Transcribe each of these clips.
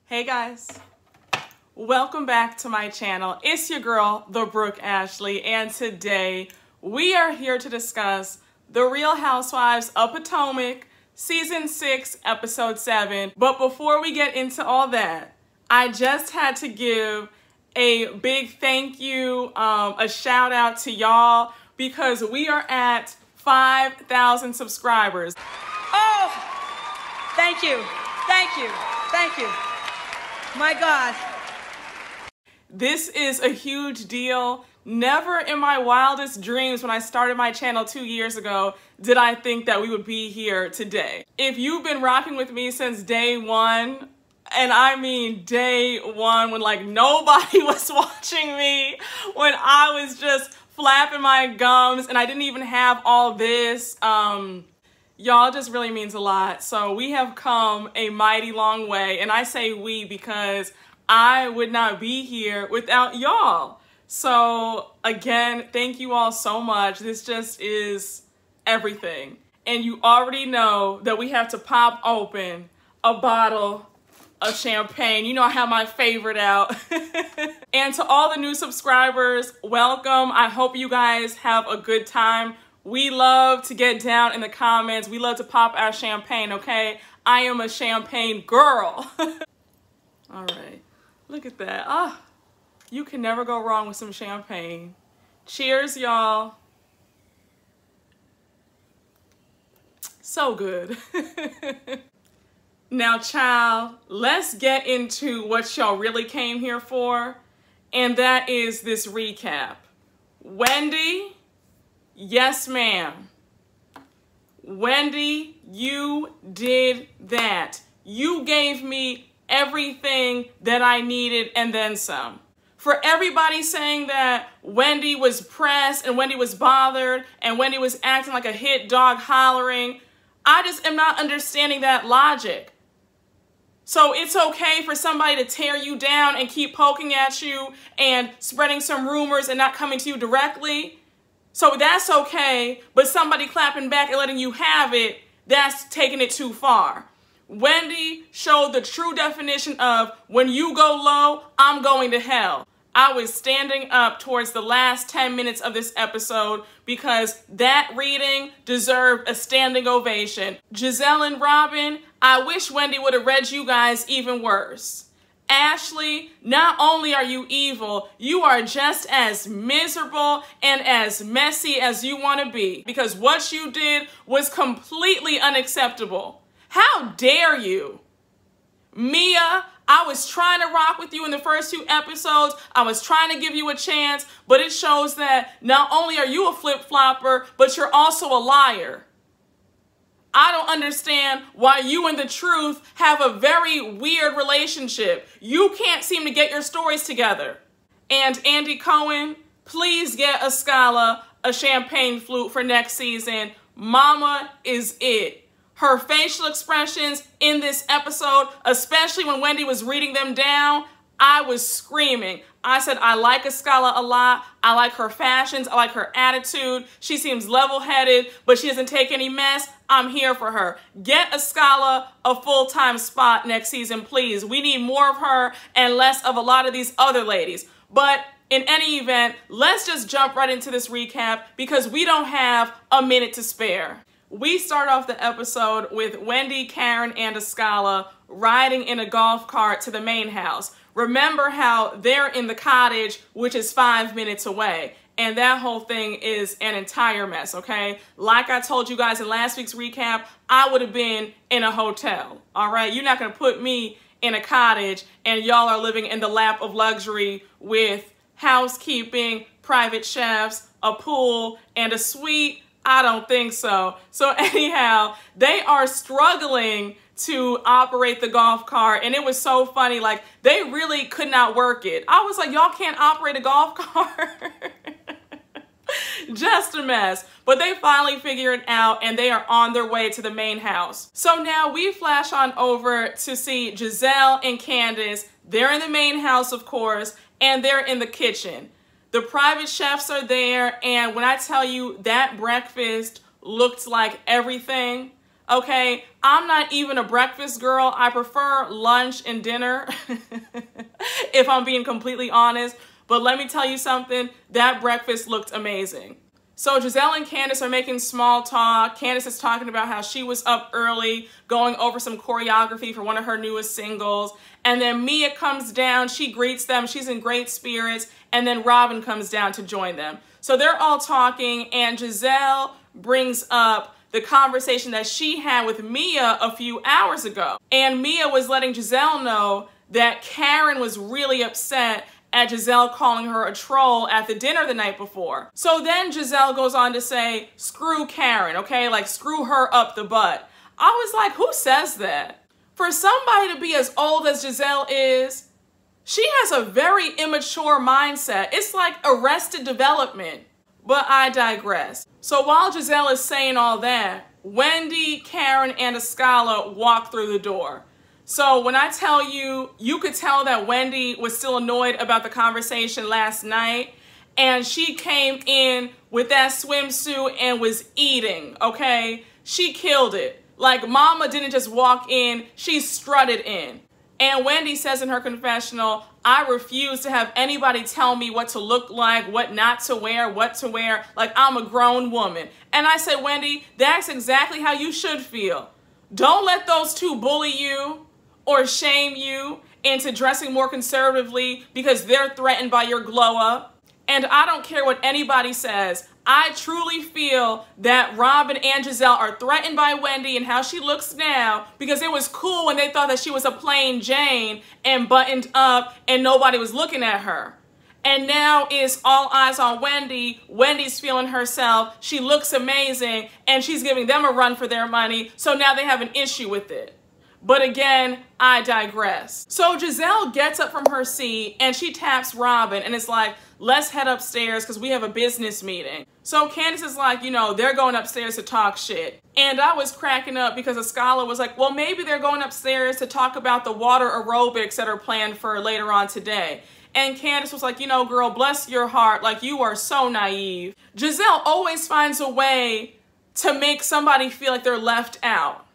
Hey guys, welcome back to my channel. It's your girl, the Brooke Ashley, and today we are here to discuss The Real Housewives of Potomac, Season 6, Episode 7. But before we get into all that, I just had to give a big thank you, a shout out to y'all because we are at 5,000 subscribers. Oh, thank you, thank you, thank you. My God. This is a huge deal. Never in my wildest dreams when I started my channel 2 years ago did I think that we would be here today. If you've been rocking with me since day one, and I mean day one when like nobody was watching me, when I was just flapping my gums and I didn't even have all this, y'all just really means a lot. So we have come a mighty long way. And I say we because I would not be here without y'all. So again, thank you all so much. This just is everything. And you already know that we have to pop open a bottle of champagne. You know I have my favorite out. And to all the new subscribers, welcome. I hope you guys have a good time. We love to get down in the comments. We love to pop our champagne, okay? I am a champagne girl. All right, look at that. Ah, you can never go wrong with some champagne. Cheers, y'all. So good. Now, child, let's get into what y'all really came here for, and that is this recap. Wendy, yes, ma'am. Wendy, you did that. You gave me everything that I needed and then some. For everybody saying that Wendy was pressed and Wendy was bothered and Wendy was acting like a hit dog hollering, I just am not understanding that logic. So it's okay for somebody to tear you down and keep poking at you and spreading some rumors and not coming to you directly. So that's okay, but somebody clapping back and letting you have it, that's taking it too far. Wendy showed the true definition of when you go low, I'm going to hell. I was standing up towards the last 10 minutes of this episode because that reading deserved a standing ovation. Gizelle and Robyn, I wish Wendy would have read you guys even worse. Ashley, not only are you evil, you are just as miserable and as messy as you want to be because what you did was completely unacceptable. How dare you? Mia, I was trying to rock with you in the first 2 episodes. I was trying to give you a chance, but it shows that not only are you a flip-flopper, but you're also a liar. I don't understand why you and the truth have a very weird relationship. You can't seem to get your stories together. And Andy Cohen, please get a Scala, a champagne flute for next season. Mama is it. Her facial expressions in this episode, especially when Wendy was reading them down, I was screaming. I said, I like a Scala a lot. I like her fashions. I like her attitude. She seems level-headed, but she doesn't take any mess. I'm here for her. Get a Scala a full-time spot next season, please. We need more of her and less of a lot of these other ladies. But in any event, let's just jump right into this recap because we don't have a minute to spare. We start off the episode with Wendy, Karen, and a Scala riding in a golf cart to the main house. Remember how they're in the cottage, which is 5 minutes away. And that whole thing is an entire mess, okay? Like I told you guys in last week's recap, I would have been in a hotel, all right? You're not going to put me in a cottage and y'all are living in the lap of luxury with housekeeping, private chefs, a pool, and a suite. I don't think so. So anyhow, they are struggling to operate the golf cart, and it was so funny. Like, they really could not work it. I was like, y'all can't operate a golf cart. Just a mess. But they finally figure it out, and they are on their way to the main house. So now we flash on over to see Gizelle and Candiace. They're in the main house, of course, and they're in the kitchen. The private chefs are there, and when I tell you that breakfast looked like everything, Okay, I'm not even a breakfast girl. I prefer lunch and dinner, if I'm being completely honest. But let me tell you something, that breakfast looked amazing. So Gizelle and Candiace are making small talk. Candiace is talking about how she was up early, going over some choreography for one of her newest singles. And then Mia comes down, she greets them, she's in great spirits. And then Robyn comes down to join them. So they're all talking, and Gizelle brings up the conversation that she had with Mia a few hours ago. And Mia was letting Gizelle know that Karen was really upset at Gizelle calling her a troll at the dinner the night before. So then Gizelle goes on to say, screw Karen, okay? Like, screw her up the butt. I was like, who says that? For somebody to be as old as Gizelle is, she has a very immature mindset. It's like arrested development. But I digress. So while Gizelle is saying all that, Wendy, Karen, and Escala walk through the door. So when I tell you, you could tell that Wendy was still annoyed about the conversation last night, and she came in with that swimsuit and was eating, okay? She killed it. Like, mama didn't just walk in, she strutted in. And Wendy says in her confessional, I refuse to have anybody tell me what to look like, what not to wear, what to wear, like I'm a grown woman. And I said, Wendy, that's exactly how you should feel. Don't let those two bully you or shame you into dressing more conservatively because they're threatened by your glow up. And I don't care what anybody says. I truly feel that Robyn and Gizelle are threatened by Wendy and how she looks now because it was cool when they thought that she was a plain Jane and buttoned up and nobody was looking at her. And now it's all eyes on Wendy. Wendy's feeling herself. She looks amazing and she's giving them a run for their money. So now they have an issue with it. But again, I digress. So Gizelle gets up from her seat and she taps Robyn and it's like, let's head upstairs because we have a business meeting. So Candiace is like, you know, they're going upstairs to talk shit. And I was cracking up because Escala was like, well, maybe they're going upstairs to talk about the water aerobics that are planned for later on today. And Candiace was like, you know, girl, bless your heart. Like, you are so naive. Gizelle always finds a way to make somebody feel like they're left out.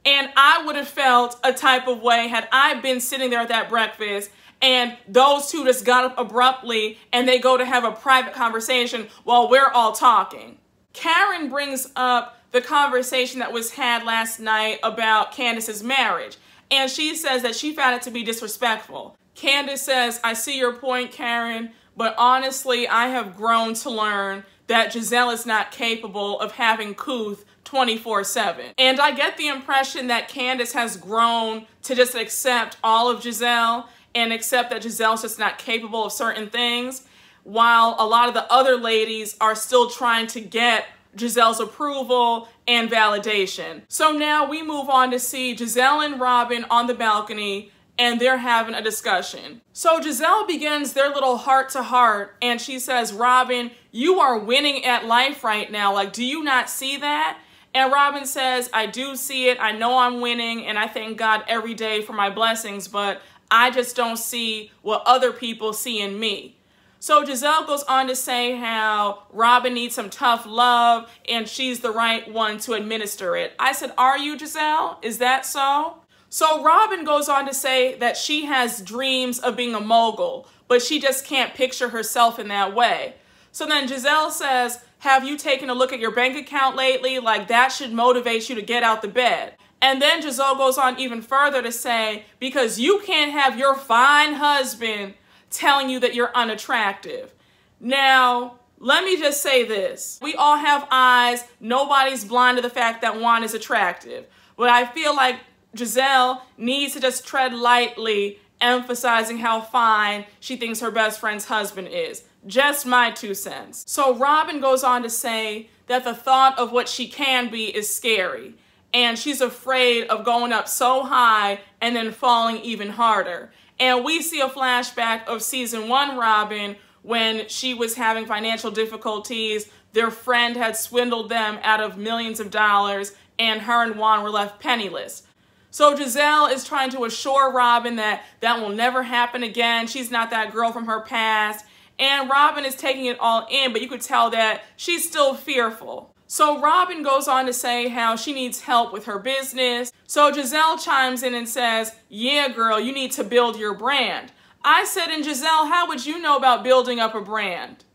And I would have felt a type of way had I been sitting there at that breakfast and those two just got up abruptly and they go to have a private conversation while we're all talking. Karen brings up the conversation that was had last night about Candiace's marriage. And she says that she found it to be disrespectful. Candiace says, I see your point, Karen, but honestly, I have grown to learn that Gizelle is not capable of having couth 24/7. And I get the impression that Candiace has grown to just accept all of Gizelle and accept that Gizelle's just not capable of certain things, while a lot of the other ladies are still trying to get Gizelle's approval and validation. So now we move on to see Gizelle and Robyn on the balcony and they're having a discussion. So Gizelle begins their little heart-to-heart and she says, Robyn, you are winning at life right now. Like, do you not see that? And Robyn says, I do see it. I know I'm winning and I thank God every day for my blessings, but I just don't see what other people see in me. So Gizelle goes on to say how Robyn needs some tough love and she's the right one to administer it. I said, are you, Gizelle? Is that so? So Robyn goes on to say that she has dreams of being a mogul, but she just can't picture herself in that way. So then Gizelle says, have you taken a look at your bank account lately? Like, that should motivate you to get out the bed. And then Gizelle goes on even further to say, because you can't have your fine husband telling you that you're unattractive. Now, let me just say this. We all have eyes. Nobody's blind to the fact that Juan is attractive. But I feel like Gizelle needs to just tread lightly, emphasizing how fine she thinks her best friend's husband is. Just my 2 cents. So Robyn goes on to say that the thought of what she can be is scary. And she's afraid of going up so high and then falling even harder. And we see a flashback of season 1 Robyn when she was having financial difficulties. Their friend had swindled them out of millions of dollars and her and Juan were left penniless. So Gizelle is trying to assure Robyn that that will never happen again. She's not that girl from her past. And Robyn is taking it all in, but you could tell that she's still fearful. So Robyn goes on to say how she needs help with her business. So Gizelle chimes in and says, yeah, girl, you need to build your brand. I said, and Gizelle, how would you know about building up a brand?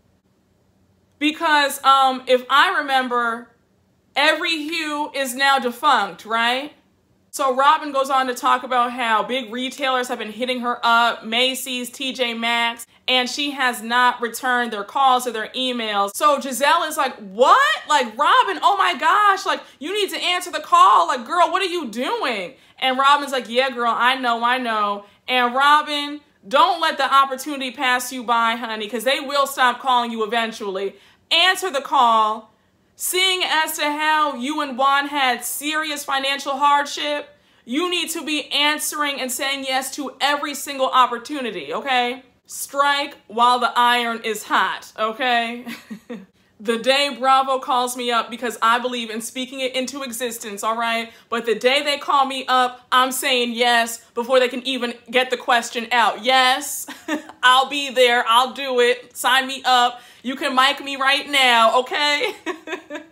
Because if I remember, every hue is now defunct, right? So Robyn goes on to talk about how big retailers have been hitting her up, Macy's, TJ Maxx, and she has not returned their calls or their emails. So Gizelle is like, what? Like, Robyn, oh my gosh, like, you need to answer the call. Like, girl, what are you doing? And Robyn's like, yeah, girl, I know. And Robyn, don't let the opportunity pass you by, honey, because they will stop calling you eventually. Answer the call. Seeing as to how you and Juan had serious financial hardship, you need to be answering and saying yes to every single opportunity, okay? Strike while the iron is hot, okay? The day Bravo calls me up, because I believe in speaking it into existence, all right? But the day they call me up, I'm saying yes before they can even get the question out. Yes, I'll be there. I'll do it. Sign me up. You can mic me right now, okay?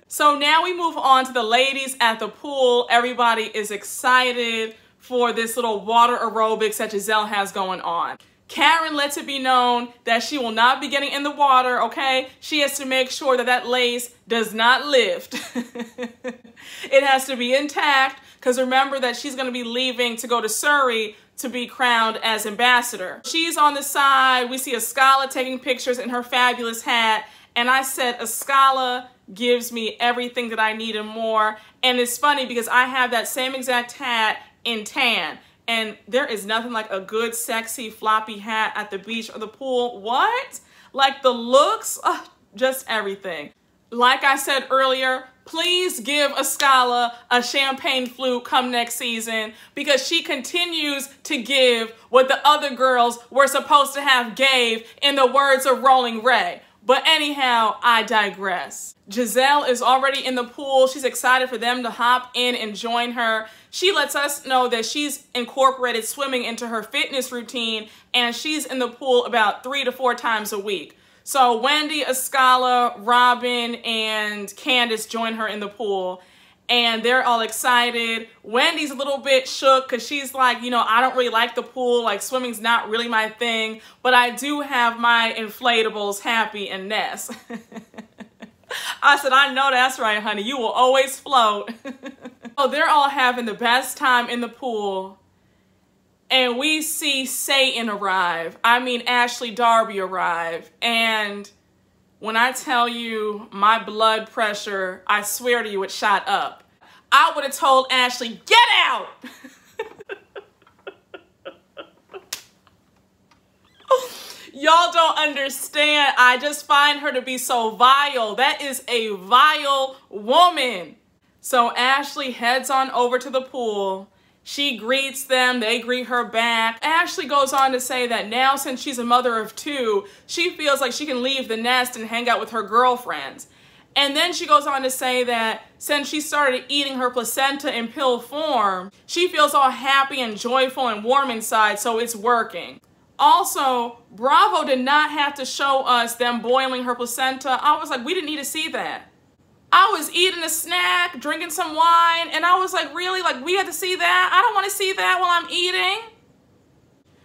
So now we move on to the ladies at the pool. Everybody is excited for this little water aerobics that Gizelle has going on. Karen lets it be known that she will not be getting in the water, okay? She has to make sure that that lace does not lift. It has to be intact, because remember that she's going to be leaving to go to Surrey to be crowned as ambassador. She's on the side. We see Escala taking pictures in her fabulous hat. And I said, Escala gives me everything that I need and more. And it's funny because I have that same exact hat in tan. And there is nothing like a good, sexy, floppy hat at the beach or the pool. What? Like the looks, just everything. Like I said earlier, please give Escala a champagne flute come next season, because she continues to give what the other girls were supposed to have gave, in the words of Rolling Ray. But anyhow, I digress. Gizelle is already in the pool. She's excited for them to hop in and join her. She lets us know that she's incorporated swimming into her fitness routine, and she's in the pool about 3 to 4 times a week. So Wendy, Escala, Robyn, and Candiace join her in the pool, and they're all excited. Wendy's a little bit shook because she's like, you know, I don't really like the pool. Like, swimming's not really my thing, but I do have my inflatables, Happy and Ness. I said, I know that's right, honey. You will always float. So they're all having the best time in the pool. And we see Satan arrive. I mean, Ashley Darby arrive. And when I tell you my blood pressure, I swear to you, it shot up. I would have told Ashley, get out! Y'all don't understand. I just find her to be so vile. That is a vile woman. So Ashley heads on over to the pool. She greets them, they greet her back. Ashley goes on to say that now, since she's a mother of 2, she feels like she can leave the nest and hang out with her girlfriends. And then she goes on to say that since she started eating her placenta in pill form, she feels all happy and joyful and warm inside, so it's working. Also, Bravo did not have to show us them boiling her placenta. I was like, we didn't need to see that. I was eating a snack, drinking some wine, and I was like, really? Like, we had to see that? I don't want to see that while I'm eating.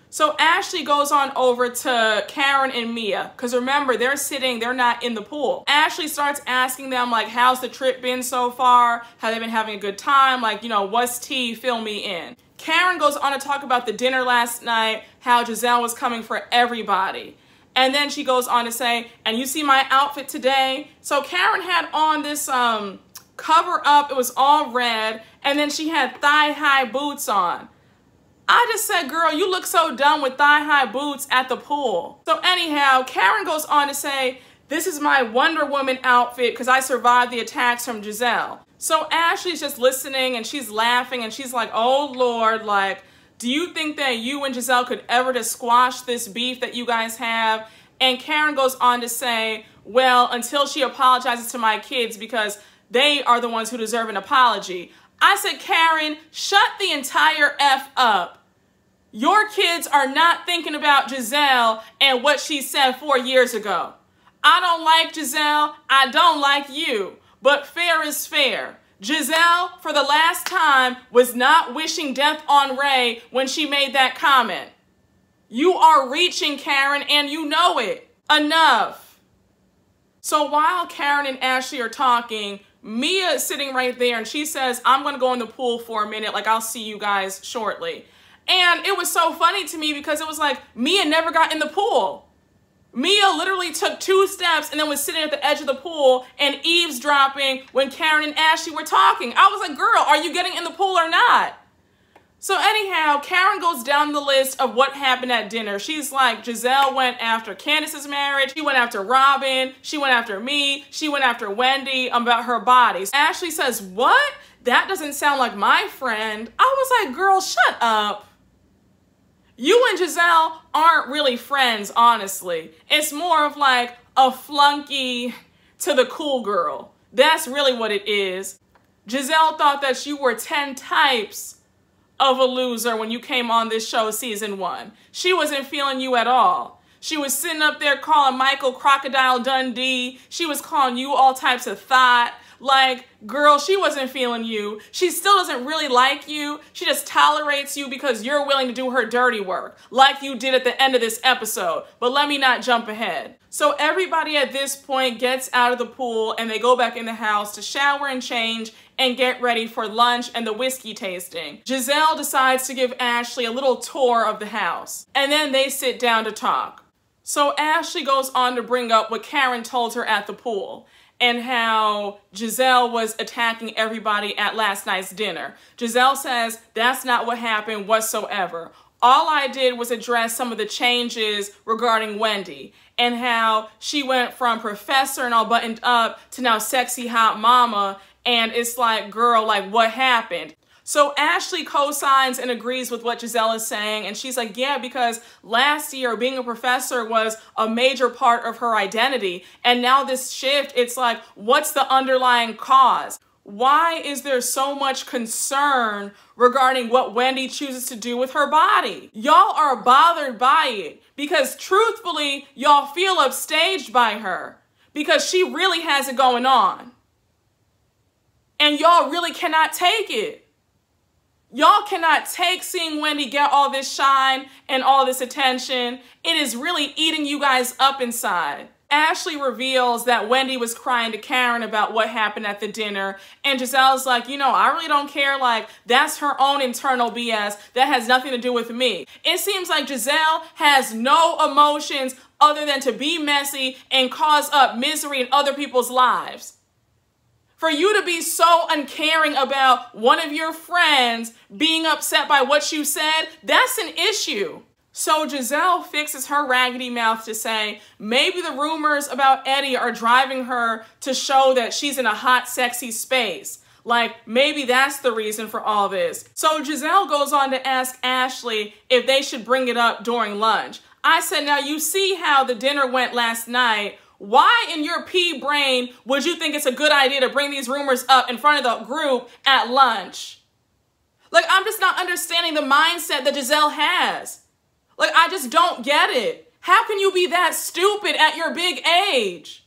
So Ashley goes on over to Karen and Mia, because remember, they're sitting, they're not in the pool. Ashley starts asking them, like, how's the trip been so far? Have they been having a good time? Like, you know, what's tea? Fill me in. Karen goes on to talk about the dinner last night, how Gizelle was coming for everybody. And then she goes on to say, and you see my outfit today? So Karen had on this cover up. It was all red. And then she had thigh-high boots on. I just said, girl, you look so dumb with thigh-high boots at the pool. So anyhow, Karen goes on to say, this is my Wonder Woman outfit because I survived the attacks from Gizelle. So Ashley's just listening and she's laughing and she's like, oh Lord, like, do you think that you and Gizelle could ever just squash this beef that you guys have? And Karen goes on to say, well, until she apologizes to my kids because they are the ones who deserve an apology. I said, Karen, shut the entire F up. Your kids are not thinking about Gizelle and what she said 4 years ago. I don't like Gizelle. I don't like you. but fair is fair. Gizelle, for the last time, was not wishing death on Ray when she made that comment. You are reaching, Karen, and you know it. Enough. So while Karen and Ashley are talking, Mia is sitting right there and she says, I'm going to go in the pool for a minute. Like, I'll see you guys shortly. And it was so funny to me because it was like Mia never got in the pool. Mia literally took 2 steps and then was sitting at the edge of the pool and eavesdropping when Karen and Ashley were talking. I was like, girl, are you getting in the pool or not? So anyhow, Karen goes down the list of what happened at dinner. She's like, Gizelle went after Candiace's marriage. She went after Robyn. She went after me. She went after Wendy about her bodies. Ashley says, what? That doesn't sound like my friend. I was like, girl, shut up. You and Gizelle aren't really friends, honestly. It's more of like a flunky to the cool girl. That's really what it is. Gizelle thought that you were 10 types of a loser when you came on this show season 1. She wasn't feeling you at all. She was sitting up there calling Michael Crocodile Dundee. She was calling you all types of thought. Like, girl, she wasn't feeling you. She still doesn't really like you. She just tolerates you because you're willing to do her dirty work, like you did at the end of this episode. But let me not jump ahead. So everybody at this point gets out of the pool and they go back in the house to shower and change and get ready for lunch and the whiskey tasting. Gizelle decides to give Ashley a little tour of the house, and then they sit down to talk. So Ashley goes on to bring up what Karen told her at the pool and how Gizelle was attacking everybody at last night's dinner. Gizelle says that's not what happened whatsoever. All I did was address some of the changes regarding Wendy and how she went from professor and all buttoned up to now sexy hot mama. And it's like, girl, like what happened? So Ashley co-signs and agrees with what Gizelle is saying. And she's like, yeah, because last year being a professor was a major part of her identity. And now this shift, it's like, what's the underlying cause? Why is there so much concern regarding what Wendy chooses to do with her body? Y'all are bothered by it because truthfully, y'all feel upstaged by her because she really has it going on. And y'all really cannot take it. Y'all cannot take seeing Wendy get all this shine and all this attention. It is really eating you guys up inside. Ashley reveals that Wendy was crying to Karen about what happened at the dinner. And Gizelle's like, you know, I really don't care. Like, that's her own internal BS. That has nothing to do with me. It seems like Gizelle has no emotions other than to be messy and cause up misery in other people's lives. For you to be so uncaring about one of your friends being upset by what you said, that's an issue. So Gizelle fixes her raggedy mouth to say, maybe the rumors about Eddie are driving her to show that she's in a hot, sexy space. Like, maybe that's the reason for all this. So Gizelle goes on to ask Ashley if they should bring it up during lunch. I said, now you see how the dinner went last night. Why in your pea brain would you think it's a good idea to bring these rumors up in front of the group at lunch? Like, I'm just not understanding the mindset that Gizelle has. Like, I just don't get it. How can you be that stupid at your big age?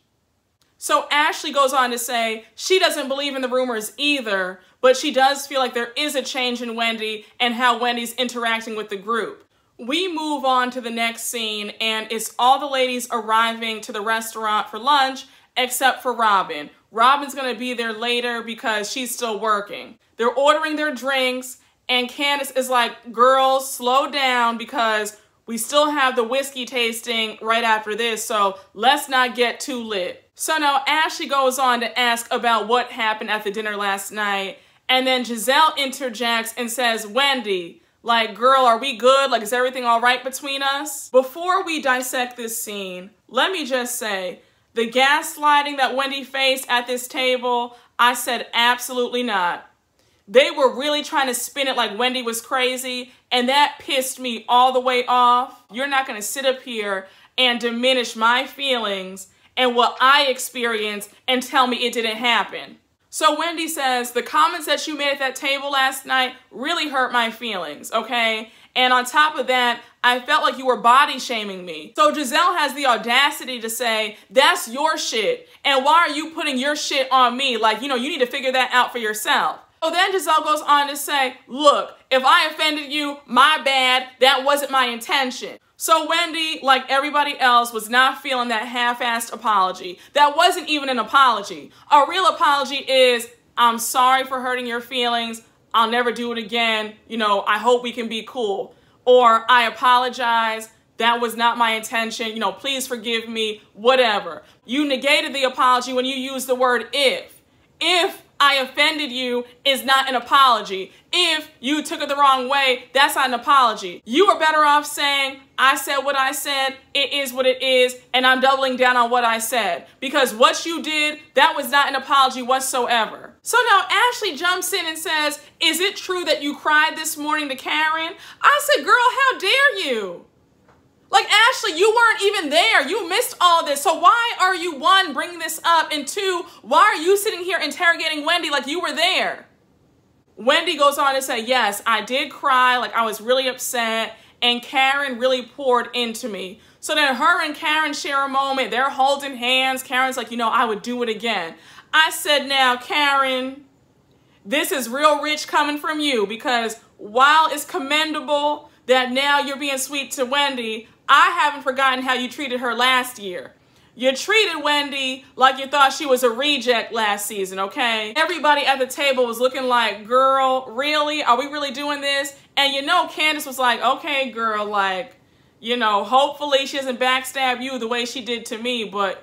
So Ashley goes on to say she doesn't believe in the rumors either, but she does feel like there is a change in Wendy and how Wendy's interacting with the group. We move on to the next scene, and it's all the ladies arriving to the restaurant for lunch, except for Robyn. Robyn's going to be there later because she's still working. They're ordering their drinks, and Candiace is like, girls, slow down because we still have the whiskey tasting right after this, so let's not get too lit. So now Ashley goes on to ask about what happened at the dinner last night, and then Gizelle interjects and says, Wendy, like, girl, are we good? Like, is everything all right between us? Before we dissect this scene, let me just say, the gaslighting that Wendy faced at this table, I said absolutely not. They were really trying to spin it like Wendy was crazy, and that pissed me all the way off. You're not going to sit up here and diminish my feelings and what I experienced and tell me it didn't happen. So Wendy says, the comments that you made at that table last night really hurt my feelings, okay? And on top of that, I felt like you were body shaming me. So Gizelle has the audacity to say, that's your shit. And why are you putting your shit on me? Like, you know, you need to figure that out for yourself. So then Gizelle goes on to say, look, if I offended you, my bad. That wasn't my intention. So Wendy, like everybody else, was not feeling that half-assed apology. That wasn't even an apology. A real apology is, I'm sorry for hurting your feelings. I'll never do it again. You know, I hope we can be cool. Or I apologize. That was not my intention. You know, please forgive me, whatever. You negated the apology when you used the word if. If I offended you is not an apology. If you took it the wrong way, that's not an apology. You were better off saying, I said what I said, it is what it is, and I'm doubling down on what I said. Because what you did, that was not an apology whatsoever. So now Ashley jumps in and says, is it true that you cried this morning to Karen? I said, girl, how dare you? Like, Ashley, you weren't even there. You missed all this. So why are you, one, bringing this up? And two, why are you sitting here interrogating Wendy like you were there? Wendy goes on to say, yes, I did cry. Like, I was really upset. And Karen really poured into me. So then her and Karen share a moment. They're holding hands. Karen's like, you know, I would do it again. I said, now, Karen, this is real rich coming from you. Because while it's commendable that now you're being sweet to Wendy, I haven't forgotten how you treated her last year. You treated Wendy like you thought she was a reject last season, okay? Everybody at the table was looking like, girl, really? Are we really doing this? And you know, Candiace was like, okay, girl, like, you know, hopefully she doesn't backstab you the way she did to me. But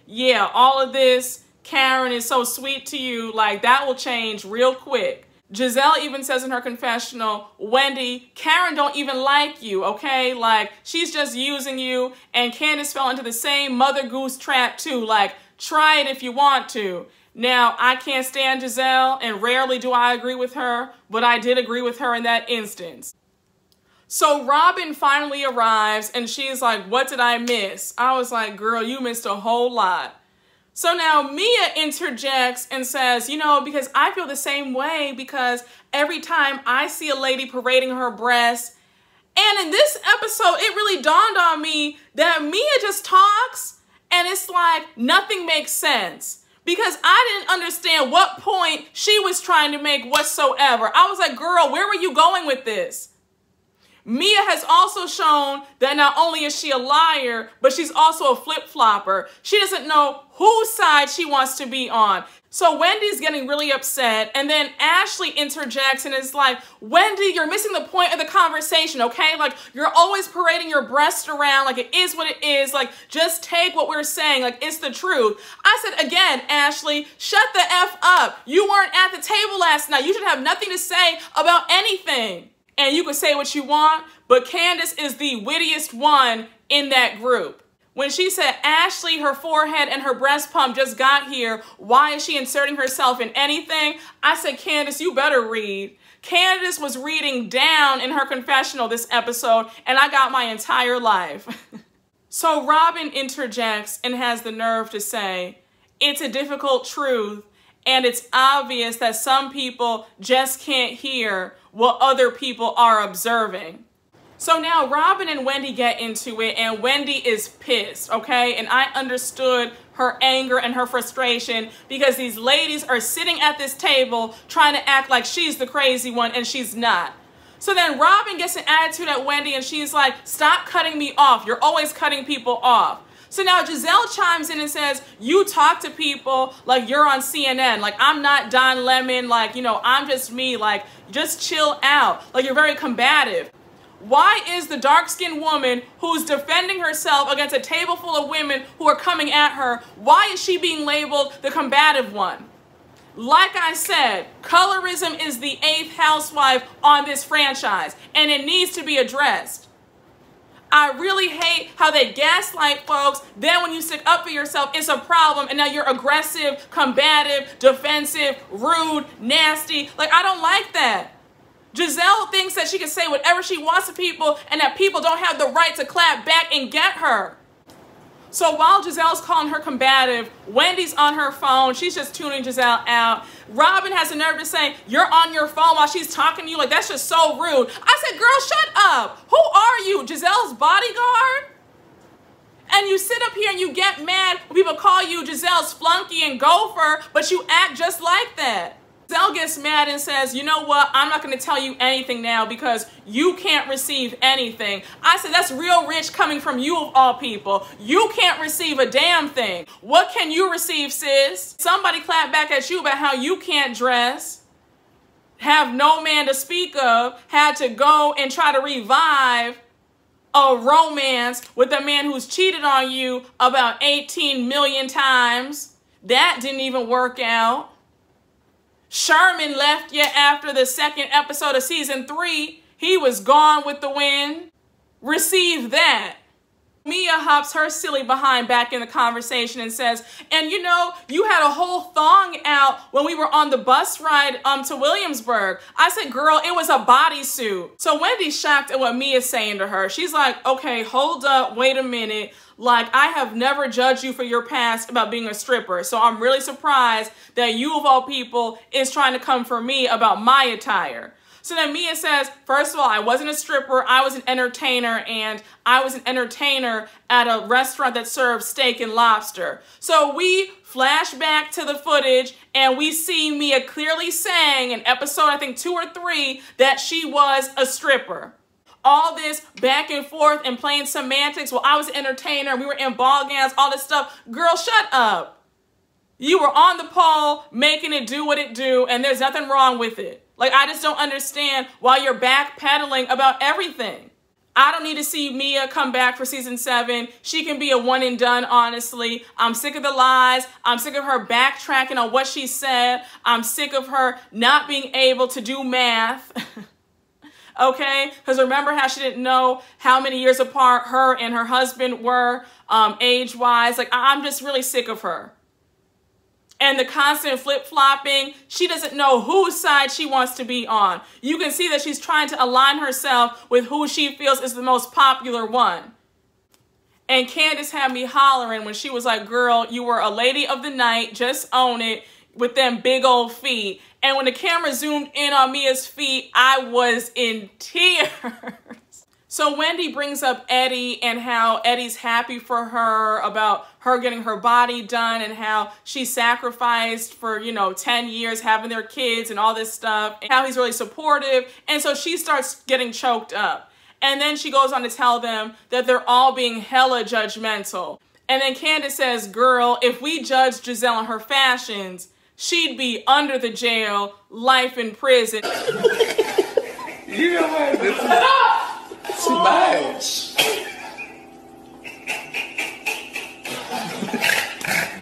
yeah, all of this, Karen is so sweet to you, like that will change real quick. Gizelle even says in her confessional, Wendy, Karen don't even like you, okay? Like, she's just using you, and Candiace fell into the same mother goose trap too. Like, try it if you want to. Now, I can't stand Gizelle, and rarely do I agree with her, but I did agree with her in that instance. So Robyn finally arrives, and she's like, what did I miss? I was like, girl, you missed a whole lot. So now Mia interjects and says, you know, because I feel the same way, because every time I see a lady parading her breasts, and in this episode, it really dawned on me that Mia just talks and it's like nothing makes sense, because I didn't understand what point she was trying to make whatsoever. I was like, girl, where were you going with this? Mia has also shown that not only is she a liar, but she's also a flip-flopper. She doesn't know whose side she wants to be on. So Wendy's getting really upset, and then Ashley interjects and is like, Wendy, you're missing the point of the conversation, okay? Like, you're always parading your breast around like it is what it is. Like, just take what we're saying like it's the truth. I said, again, Ashley, shut the F up. You weren't at the table last night. You should have nothing to say about anything. And you can say what you want, but Candiace is the wittiest one in that group. When she said, Ashley, her forehead and her breast pump just got here, why is she inserting herself in anything? I said, Candiace, you better read. Candiace was reading down in her confessional this episode, and I got my entire life. So Robyn interjects and has the nerve to say, it's a difficult truth, and it's obvious that some people just can't hear what other people are observing. So now Robyn and Wendy get into it, and Wendy is pissed, okay? And I understood her anger and her frustration, because these ladies are sitting at this table trying to act like she's the crazy one, and she's not. So then Robyn gets an attitude at Wendy, and she's like, stop cutting me off. You're always cutting people off. So now Gizelle chimes in and says, you talk to people like you're on CNN. Like, I'm not Don Lemon. Like, you know, I'm just me. Like, just chill out. Like, you're very combative. Why is the dark-skinned woman who's defending herself against a table full of women who are coming at her, why is she being labeled the combative one? Like I said, colorism is the 8th housewife on this franchise, and it needs to be addressed. I really hate how they gaslight folks. Then when you stick up for yourself, it's a problem. And now you're aggressive, combative, defensive, rude, nasty. Like, I don't like that. Gizelle thinks that she can say whatever she wants to people and that people don't have the right to clap back and get her. So while Gizelle's calling her combative, Wendy's on her phone. She's just tuning Gizelle out. Robyn has the nerve to say, you're on your phone while she's talking to you. Like, that's just so rude. I said, girl, shut up. Who are you, Gizelle's bodyguard? And you sit up here and you get mad when people call you Gizelle's flunky and gopher, but you act just like that. Gizelle gets mad and says, you know what, I'm not going to tell you anything now because you can't receive anything. I said, that's real rich coming from you of all people. You can't receive a damn thing. What can you receive, sis? Somebody clapped back at you about how you can't dress, have no man to speak of, had to go and try to revive a romance with a man who's cheated on you about 18 million times. That didn't even work out. Sherman left you after the second episode of season 3. He was gone with the wind. Receive that. Mia hops her silly behind back in the conversation and says, and you know, you had a whole thong out when we were on the bus ride to Williamsburg. I said, girl, it was a bodysuit. So Wendy's shocked at what Mia's saying to her. She's like, okay, hold up, wait a minute. Like, I have never judged you for your past about being a stripper. So I'm really surprised that you of all people is trying to come for me about my attire. So then Mia says, first of all, I wasn't a stripper, I was an entertainer, and I was an entertainer at a restaurant that served steak and lobster. So we flash back to the footage and we see Mia clearly saying in episode, I think 2 or 3, that she was a stripper. All this back and forth and playing semantics, well, I was an entertainer, we were in ball gowns, all this stuff. Girl, shut up. You were on the pole, making it do what it do, and there's nothing wrong with it. Like, I just don't understand why you're backpedaling about everything. I don't need to see Mia come back for season 7. She can be a one and done, honestly. I'm sick of the lies. I'm sick of her backtracking on what she said. I'm sick of her not being able to do math. Okay? Because remember how she didn't know how many years apart her and her husband were age-wise. Like, I'm just really sick of her. And the constant flip-flopping, she doesn't know whose side she wants to be on. You can see that she's trying to align herself with who she feels is the most popular one. And Candiace had me hollering when she was like, girl, you were a lady of the night, just own it, with them big old feet. And when the camera zoomed in on Mia's feet, I was in tears. So Wendy brings up Eddie and how Eddie's happy for her about her getting her body done and how she sacrificed for, 10 years having their kids and all this stuff, and how he's really supportive. And so she starts getting choked up. And then she goes on to tell them that they're all being hella judgmental. And then Candiace says, girl, if we judged Gizelle on her fashions, she'd be under the jail, life in prison. You know what? This is too much.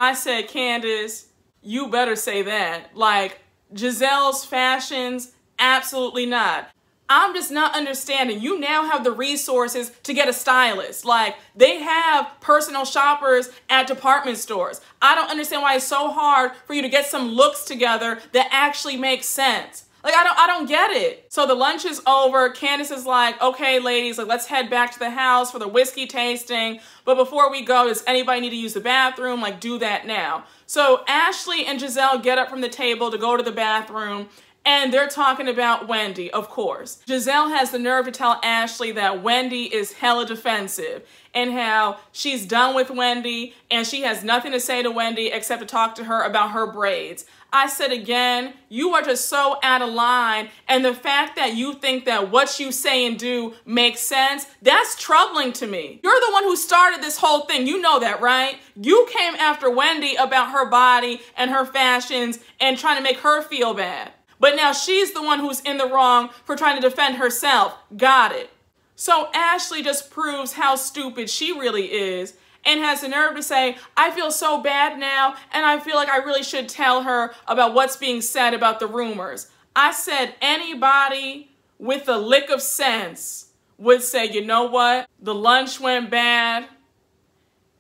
I said, Candiace, you better say that. Like, Gizelle's fashions, absolutely not. I'm just not understanding. You now have the resources to get a stylist. Like, they have personal shoppers at department stores. I don't understand why it's so hard for you to get some looks together that actually make sense. Like, I don't get it. So the lunch is over. Candiace is like, okay, ladies, like, let's head back to the house for the whiskey tasting. But before we go, does anybody need to use the bathroom? Like, do that now. So Ashley and Gizelle get up from the table to go to the bathroom. And they're talking about Wendy, of course. Gizelle has the nerve to tell Ashley that Wendy is hella defensive and how she's done with Wendy and she has nothing to say to Wendy except to talk to her about her braids. I said again, you are just so out of line, and the fact that you think that what you say and do makes sense, that's troubling to me. You're the one who started this whole thing. You know that, right? You came after Wendy about her body and her fashions and trying to make her feel bad. But now she's the one who's in the wrong for trying to defend herself. Got it. So Ashley just proves how stupid she really is and has the nerve to say, I feel so bad now, and I feel like I really should tell her about what's being said about the rumors. I said anybody with a lick of sense would say, you know what? The lunch went bad.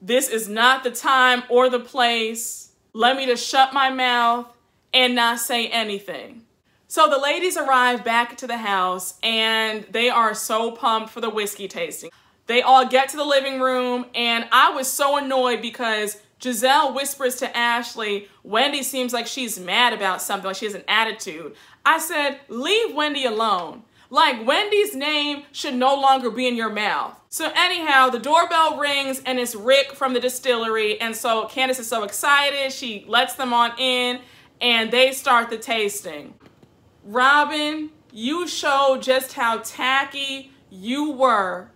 This is not the time or the place. Let me just shut my mouth and not say anything. So the ladies arrive back to the house and they are so pumped for the whiskey tasting. They all get to the living room and I was so annoyed because Gizelle whispers to Ashley, Wendy seems like she's mad about something, like she has an attitude. I said, leave Wendy alone. Like, Wendy's name should no longer be in your mouth. So anyhow, the doorbell rings and it's Rick from the distillery. And so Candiace is so excited. She lets them on in and they start the tasting. Robyn, you showed just how tacky you were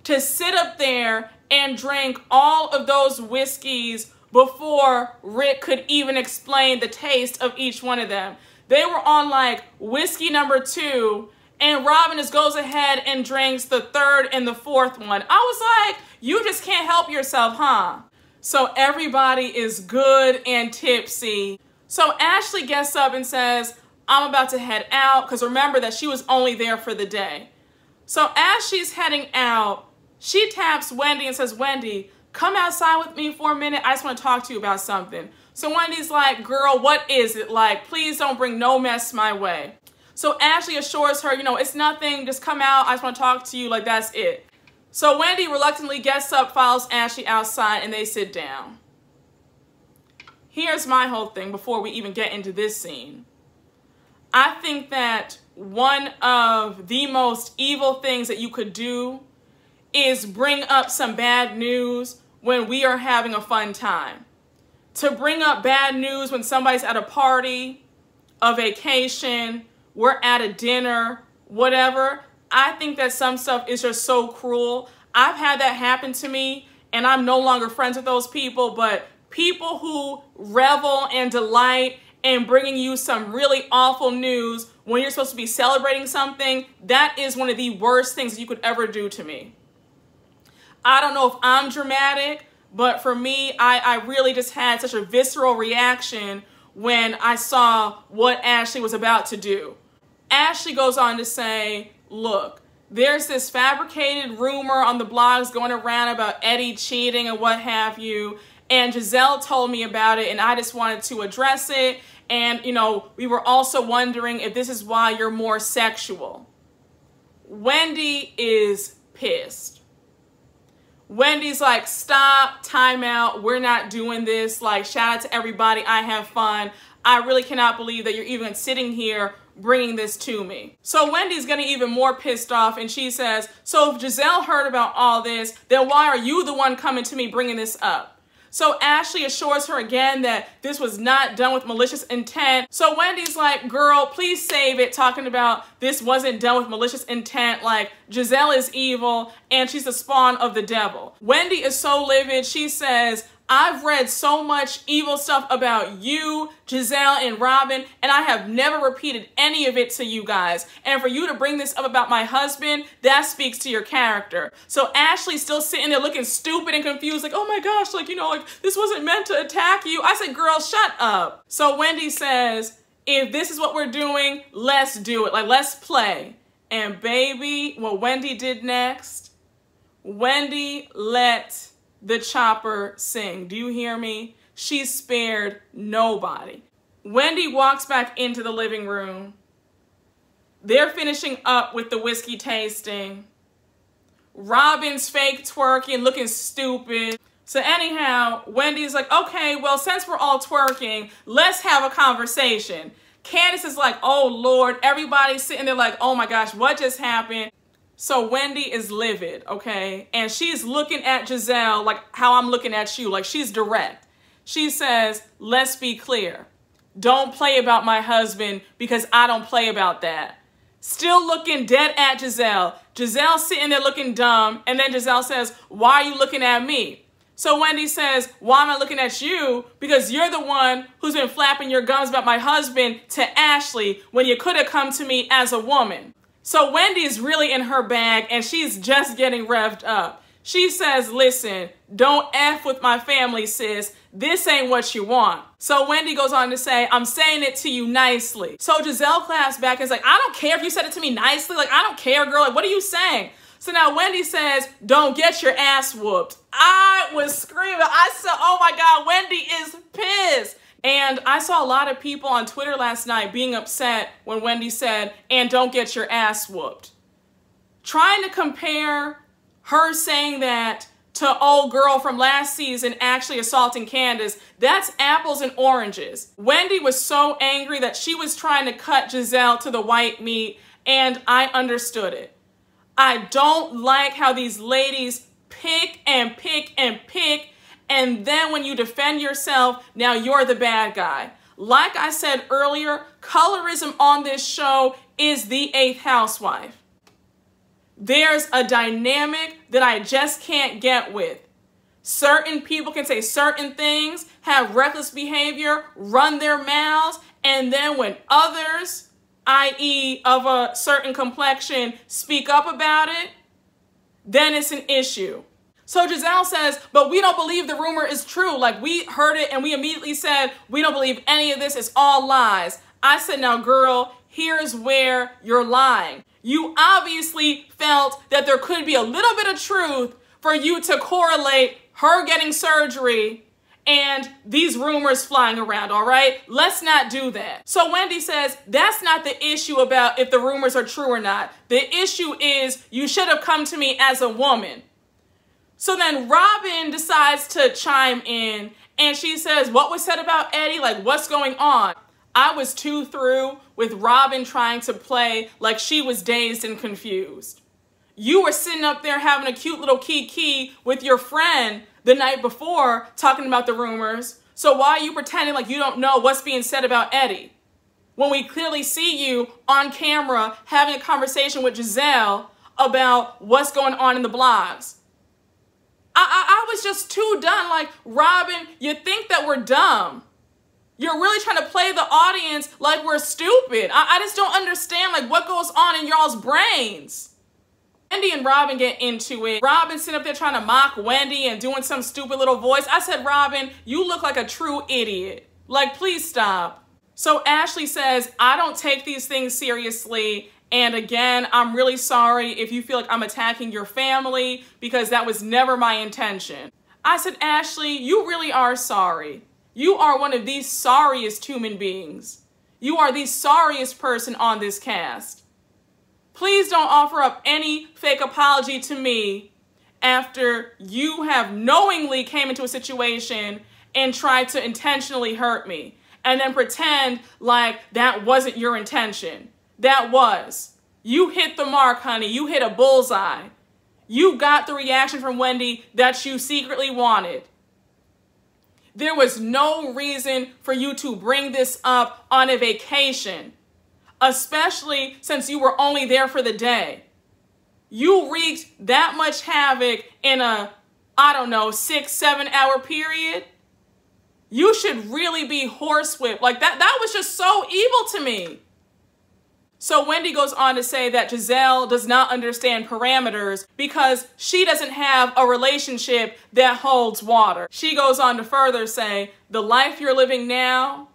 to sit up there and drink all of those whiskeys before Rick could even explain the taste of each one of them. They were on like whiskey number 2, and Robyn just goes ahead and drinks the 3rd and the 4th one. I was like, you just can't help yourself, huh? So everybody is good and tipsy. So Ashley gets up and says, I'm about to head out, because remember that she was only there for the day. So as she's heading out, she taps Wendy and says, Wendy, come outside with me for a minute. I just want to talk to you about something. So Wendy's like, girl, what is it? Like, please don't bring no mess my way. So Ashley assures her, you know, it's nothing. Just come out. I just want to talk to you. Like, that's it. So Wendy reluctantly gets up, follows Ashley outside, and they sit down. Here's my whole thing before we even get into this scene. I think that one of the most evil things that you could do is bring up some bad news when we are having a fun time. To bring up bad news when somebody's at a party, a vacation, we're at a dinner, whatever. I think that some stuff is just so cruel. I've had that happen to me, and I'm no longer friends with those people, but people who revel and delight in bringing you some really awful news when you're supposed to be celebrating something, that is one of the worst things you could ever do to me. I don't know if I'm dramatic, but for me, I really just had such a visceral reaction when I saw what Ashley was about to do. Ashley goes on to say, look, there's this fabricated rumor on the blogs going around about Eddie cheating and what have you. And Gizelle told me about it, and I just wanted to address it. And, you know, we were also wondering if this is why you're more sexual. Wendy is pissed. Wendy's like, stop, time out, we're not doing this. Like, shout out to everybody, I have fun. I really cannot believe that you're even sitting here bringing this to me. So Wendy's getting even more pissed off, and she says, so if Gizelle heard about all this, then why are you the one coming to me bringing this up? So Ashley assures her again that this was not done with malicious intent. So Wendy's like, girl, please save it, talking about this wasn't done with malicious intent. Like, Gizelle is evil and she's the spawn of the devil. Wendy is so livid. She says, I've read so much evil stuff about you, Gizelle, and Robyn, and I have never repeated any of it to you guys. And for you to bring this up about my husband, that speaks to your character. So Ashley's still sitting there looking stupid and confused, like, oh my gosh, like, you know, like, this wasn't meant to attack you. I said, girl, shut up. So Wendy says, if this is what we're doing, let's do it. Like, let's play. And baby, what Wendy did next, Wendy let the chopper sing. Do you hear me? She spared nobody. Wendy walks back into the living room. They're finishing up with the whiskey tasting. Robyn's fake twerking, looking stupid. So anyhow, Wendy's like, okay, well, since we're all twerking, let's have a conversation. Candiace is like, oh Lord, everybody's sitting there like, oh my gosh, what just happened? So Wendy is livid, okay? And she's looking at Gizelle like how I'm looking at you, like she's direct. She says, let's be clear. Don't play about my husband because I don't play about that. Still looking dead at Gizelle. Gizelle sitting there looking dumb. And then Gizelle says, why are you looking at me? So Wendy says, why am I looking at you? Because you're the one who's been flapping your gums about my husband to Ashley when you could have come to me as a woman. So Wendy's really in her bag and she's just getting revved up. She says, listen, don't F with my family, sis. This ain't what you want. So Wendy goes on to say, I'm saying it to you nicely. So Gizelle claps back and is like, I don't care if you said it to me nicely. Like, I don't care, girl. Like, what are you saying? So now Wendy says, don't get your ass whooped. I was screaming. I said, oh my God, Wendy is pissed. And I saw a lot of people on Twitter last night being upset when Wendy said, and don't get your ass whooped. Trying to compare her saying that to old girl from last season actually assaulting Candiace, that's apples and oranges. Wendy was so angry that she was trying to cut Gizelle to the white meat, and I understood it. I don't like how these ladies pick and pick and pick, and then when you defend yourself, now you're the bad guy. Like I said earlier, colorism on this show is the 8th housewife. There's a dynamic that I just can't get with. Certain people can say certain things, have reckless behavior, run their mouths, and then when others, i.e. of a certain complexion, speak up about it, then it's an issue. So Gizelle says, but we don't believe the rumor is true. Like, we heard it and we immediately said, we don't believe any of this. It's all lies. I said, now, girl, here's where you're lying. You obviously felt that there could be a little bit of truth for you to correlate her getting surgery and these rumors flying around, all right? Let's not do that. So Wendy says, that's not the issue about if the rumors are true or not. The issue is you should have come to me as a woman. So then Robyn decides to chime in and she says, what was said about Eddie? Like, what's going on? I was too through with Robyn trying to play like she was dazed and confused. You were sitting up there having a cute little kiki with your friend the night before talking about the rumors. So why are you pretending like you don't know what's being said about Eddie? When we clearly see you on camera having a conversation with Gizelle about what's going on in the blogs. I was just too done. Like, Robyn, you think that we're dumb. You're really trying to play the audience like we're stupid. I just don't understand, like, what goes on in y'all's brains. Wendy and Robyn get into it. Robyn sitting up there trying to mock Wendy and doing some stupid little voice. I said, Robyn, you look like a true idiot. Like, please stop. So Ashley says, I don't take these things seriously. And again, I'm really sorry if you feel like I'm attacking your family because that was never my intention. I said, Ashley, you really are sorry. You are one of the sorriest human beings. You are the sorriest person on this cast. Please don't offer up any fake apology to me after you have knowingly came into a situation and tried to intentionally hurt me and then pretend like that wasn't your intention. That was. You hit the mark, honey. You hit a bullseye. You got the reaction from Wendy that you secretly wanted. There was no reason for you to bring this up on a vacation, especially since you were only there for the day. You wreaked that much havoc in a, I don't know, 6-7 hour period. You should really be horsewhipped. Like, that was just so evil to me. So Wendy goes on to say that Gizelle does not understand parameters because she doesn't have a relationship that holds water. She goes on to further say, the life you're living now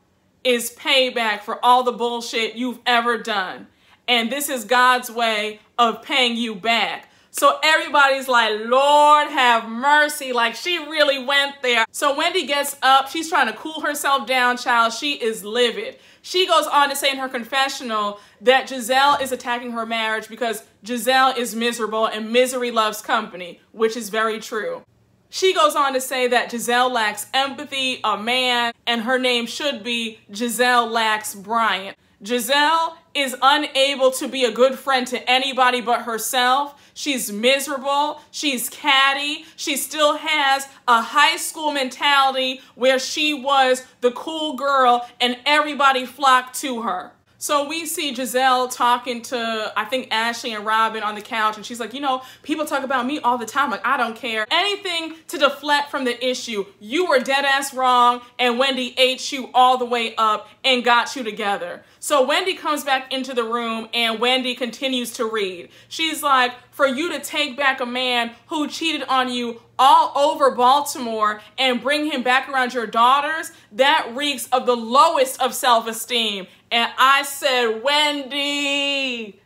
is payback for all the bullshit you've ever done. And this is God's way of paying you back. So everybody's like, Lord have mercy. Like, she really went there. So Wendy gets up. She's trying to cool herself down, child. She is livid. She goes on to say in her confessional that Gizelle is attacking her marriage because Gizelle is miserable and misery loves company, which is very true. She goes on to say that Gizelle lacks empathy, a man, and her name should be Gizelle lacks Bryant. Gizelle is unable to be a good friend to anybody but herself. She's miserable. She's catty. She still has a high school mentality where she was the cool girl and everybody flocked to her. So we see Gizelle talking to, I think, Ashley and Robyn on the couch, and she's like, you know, people talk about me all the time. Like, I don't care. Anything to deflect from the issue. You were dead ass wrong, and Wendy ate you all the way up and got you together. So Wendy comes back into the room, and Wendy continues to read. She's like, for you to take back a man who cheated on you all over Baltimore and bring him back around your daughters, that reeks of the lowest of self-esteem. And I said, Wendy,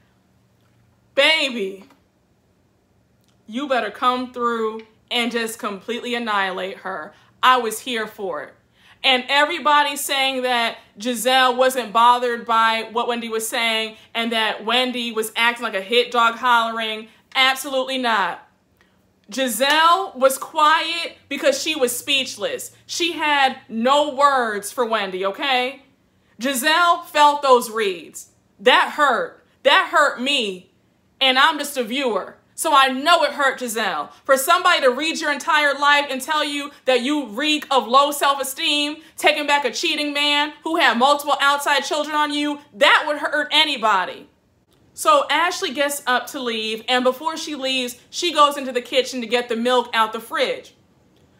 baby, you better come through and just completely annihilate her. I was here for it. And everybody saying that Gizelle wasn't bothered by what Wendy was saying and that Wendy was acting like a hit dog hollering, absolutely not. Gizelle was quiet because she was speechless. She had no words for Wendy, okay? Gizelle felt those reads. That hurt. That hurt me, and I'm just a viewer. So I know it hurt Gizelle. For somebody to read your entire life and tell you that you reek of low self-esteem, taking back a cheating man who had multiple outside children on you, that would hurt anybody. So Ashley gets up to leave, and before she leaves, she goes into the kitchen to get the milk out the fridge.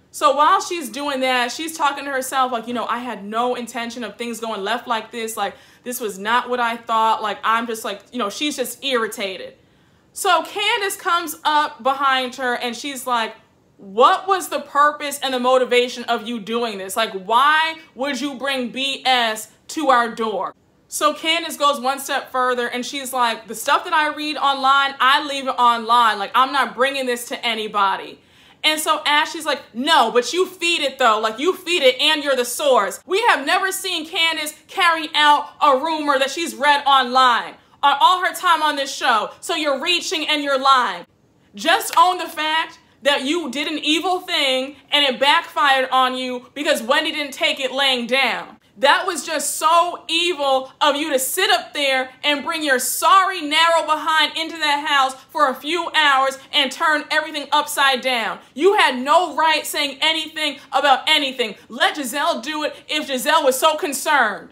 So while she's doing that, she's talking to herself like, you know, I had no intention of things going left like this. Like, this was not what I thought. Like, I'm just like, you know, she's just irritated. So Candiace comes up behind her and she's like, what was the purpose and the motivation of you doing this? Like, why would you bring BS to our door? So Candiace goes one step further and she's like, the stuff that I read online, I leave it online. Like, I'm not bringing this to anybody. And so Ashley's like, no, but you feed it though. Like, you feed it and you're the source. We have never seen Candiace carry out a rumor that she's read online all her time on this show. So you're reaching and you're lying. Just own the fact that you did an evil thing and it backfired on you because Wendy didn't take it laying down. That was just so evil of you to sit up there and bring your sorry, narrow behind into that house for a few hours and turn everything upside down. You had no right saying anything about anything. Let Gizelle do it if Gizelle was so concerned.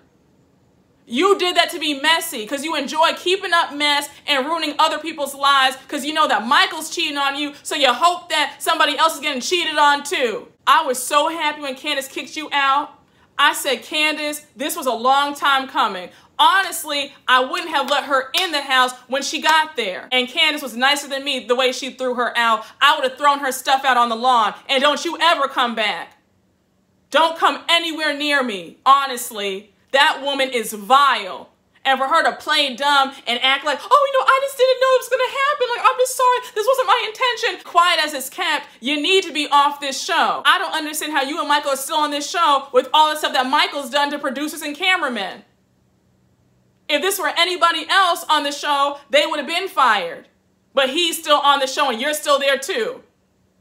You did that to be messy because you enjoy keeping up mess and ruining other people's lives because you know that Michael's cheating on you, so you hope that somebody else is getting cheated on too. I was so happy when Candiace kicked you out. I said, Candiace, this was a long time coming. Honestly, I wouldn't have let her in the house when she got there. And Candiace was nicer than me the way she threw her out. I would have thrown her stuff out on the lawn. And don't you ever come back. Don't come anywhere near me, honestly. That woman is vile. And for her to play dumb and act like, oh, you know, I just didn't know it was going to happen. Like, I'm just sorry. This wasn't my intention. Quiet as it's kept. You need to be off this show. I don't understand how you and Michael are still on this show with all the stuff that Michael's done to producers and cameramen. If this were anybody else on the show, they would have been fired. But he's still on the show and you're still there too.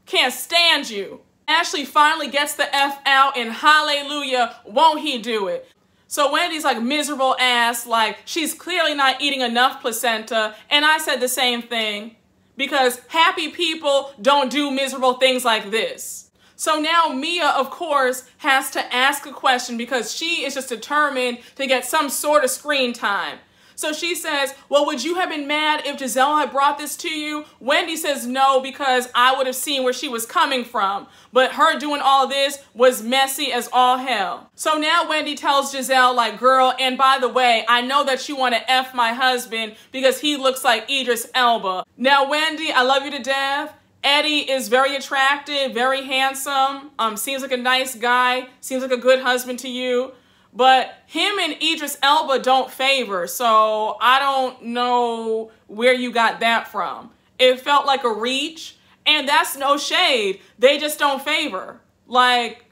Can't stand you. Ashley finally gets the F out and hallelujah, won't he do it? So Wendy's like miserable ass, like she's clearly not eating enough placenta. And I said the same thing because happy people don't do miserable things like this. So now Mia, of course, has to ask a question because she is just determined to get some sort of screen time. So she says, well, would you have been mad if Gizelle had brought this to you? Wendy says no, because I would have seen where she was coming from. But her doing all this was messy as all hell. So now Wendy tells Gizelle, like, girl, and by the way, I know that you want to F my husband because he looks like Idris Elba. Now, Wendy, I love you to death. Eddie is very attractive, very handsome, seems like a nice guy, seems like a good husband to you. But him and Idris Elba don't favor, so I don't know where you got that from. It felt like a reach, and that's no shade. They just don't favor. Like,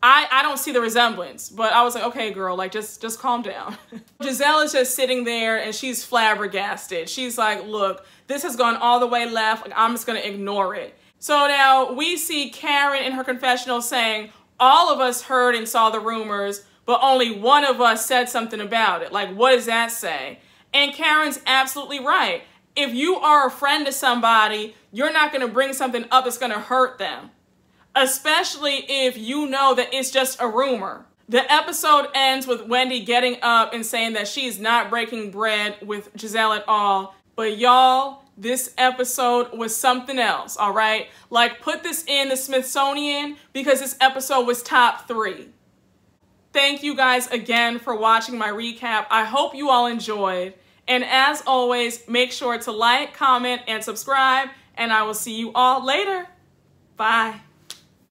I don't see the resemblance, but I was like, okay, girl, like, just calm down. Gizelle is just sitting there, and she's flabbergasted. She's like, look, this has gone all the way left. Like, I'm just going to ignore it. So now we see Karen in her confessional saying, all of us heard and saw the rumors, but only one of us said something about it. Like, what does that say? And Karen's absolutely right. If you are a friend to somebody, you're not going to bring something up that's going to hurt them. Especially if you know that it's just a rumor. The episode ends with Wendy getting up and saying that she's not breaking bread with Gizelle at all. But y'all, this episode was something else, all right? Like, put this in the Smithsonian because this episode was top 3. Thank you guys again for watching my recap. I hope you all enjoyed. And as always, make sure to like, comment, and subscribe. And I will see you all later. Bye.